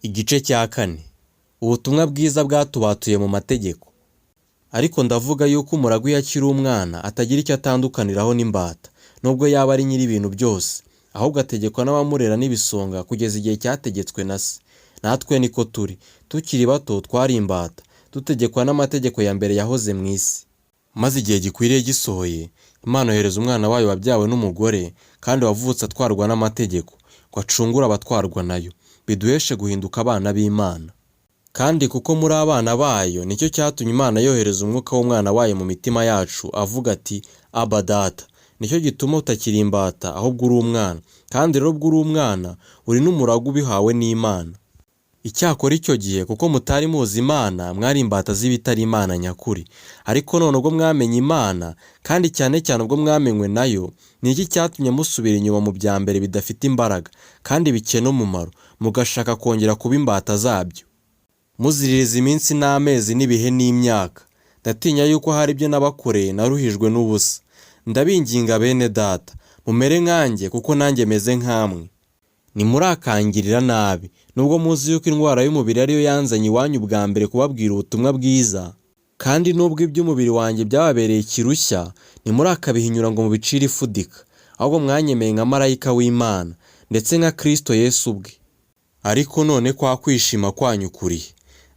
Igice cya 4. Ubutumwa bwiza bwatubatuye mu mategeko. Ariko ndavuga yuko umuragwa iyo akiri umwana atagira icyo atandukaniraho n'imbata, nubwo yaba ari nyiri ibintu byose, ahubwo ategekwa n'abamurera n'ibisonga kugeza igihe cyategetswe na se. Natwe niko turi, tukiri bato twari imbata, dutegekwa n'amategeko ya mbere yahoze mu isi. Maze igihe gikwiriye gisohoye, Imana yohereza umwana wayo wabyawe n'umugore kandi wavutse atwarwa n'amategeko, ngo acungure abatwarwa nayo, biduheshe guhinduka abana b'Imana. Kandi kuko muri abana bayo, nicyo cyatumye Imana yohereza umwuka w'umwana wayo mu mitima yacu, avuga ati Aba Data. Nicyo gituma utakiri imbata, ahubwo uri umwana. Kandi rero ubwo uri umwana, uri n'umuragwa ubihawe n'Imana. Icyakora icyo gihe, kuko mutari muzi Imana, mwari imbata z'ibitari Imana nyakuri. Ariko none ubwo mwamenye Imana, kandi cyane cyane ubwo mwamenywe nayo, ni iki cyatumye musubira inyuma mu bya mbere bidafite imbaraga, kandi bikena umumaro, mugashaka kongera kuba imbata zabyo? Muziririza iminsi n'amezi n'ibihe n'imyaka. Ndatinya yuko hari ibyo nabakoreye naruhijwe n'ubusa. Ndabinginga bene data, mumere nkanjye kuko nanjye meze nk'amwe. Ntimurakangirira nabi, nubwo muzi yuko indwara y'umubiri ariyo yanzanye iwanyu bwa mbere kubabwira ubutumwa bwiza, kandi nubwo iby'umubiri wanjye byababereye ikirushya, ntimurakabihinyura ngo mubicire ifudika, ahubwo mwanyemeye nka marayika w'Imana, ndetse nka Kristo Yesu ubwe. Ariko none kwa kwishima kwanyu kurihe?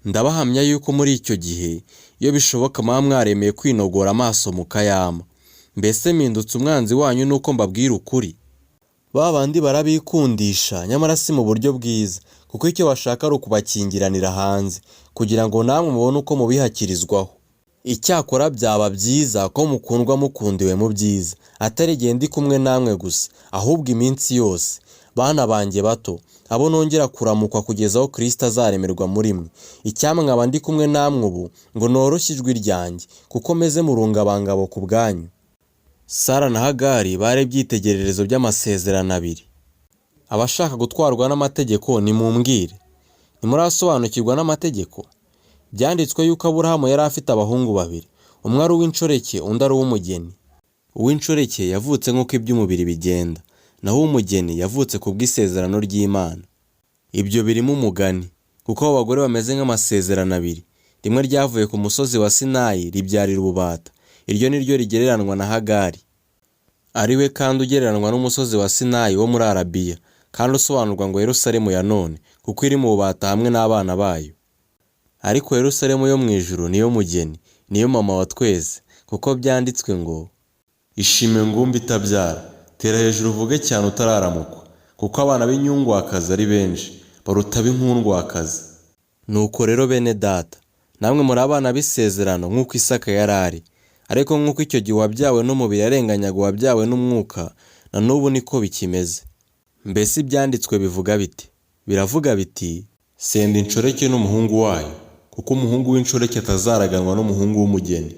Ndabahamya yuko muri icyo gihe, iyo bishoboka muba mwaremeye kwinogora amaso mukayama. Mbese mpindutse umwanzi wanyu nuko mbabwira ukuri? Ba bandi barabikundisha, nyamara si mu buryo bwiza, kuko icyo bashaka ari ukubakingiranira hanze, kugira ngo namwe mubone uko mubihakirizwaho. Icyakora byaba byiza ko mukundwa mukundiwe mu byiza, atari igihe ndi kumwe namwe gusa, ahubwo iminsi yose. Bana banjye bato, abo nongera kuramukwa kugeza aho Kristo azaremerwa muri mwe. Icyampa nkaba ndi kumwe namwe ubu, ngo noroshye ijwi ryanjye, kuko meze mu rungabangabo ku bwanyu. Sara na Hagari bari ibyitegererezo by'amasezerano abiri. Abashaka gutwarwa n'amategeko nimumbwire. Ntimurasobanukirwa n'amategeko? Byanditswe yuko Aburahamu yari afite abahungu babiri, umwe ari uw'inshoreke, undi ari uw'umugeni. Uw'inshoreke yavutse nk'uko iby'umubiri bigenda, naho uw'umugeni yavutse ku bw'isezerano ry'Imana. Ibyo birimo umugani, kuko abo bagore bameze nk'amasezerano abiri. Rimwe ryavuye ku musozi wa Sinayi ribyarira ububata. Iryo ni ryo rigereranwa na Hagari, ari we kandi ugereranwa n'umusozi wa Sinayi wo muri Arabiya, kandi usobanurwa ngo Yerusalemu ya none, kuko iri mu bubata hamwe n'abana bayo. Ariko Yerusalemu yo mu ijuru niyo mugeni, niyo mama wa twese, kuko byanditswe ngo ishime ngumba itabyara, tera hejuru uvuge cyane utararamukwa, kuko abana b'inyungwakazi ari benshi, baruta ab'inkundwakazi. Nuko rero bene data, namwe muri abana b'isezerano nk'uko Isaka yari ari. Ariko nk'uko icyo gihe wabyawe n'umubiri yarenganyaga uwabyawe n'umwuka, na n'ubu niko bikimeze. Mbese ibyanditswe bivuga biti? Biravuga biti, senda inshoreke n'umuhungu wayo, kuko umuhungu w'inshoreke atazaraganwa n'umuhungu w'umugeni.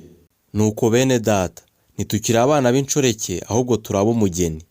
Nuko bene data, ntitukiri abana b'inshoreke, ahubwo turaba umugeni.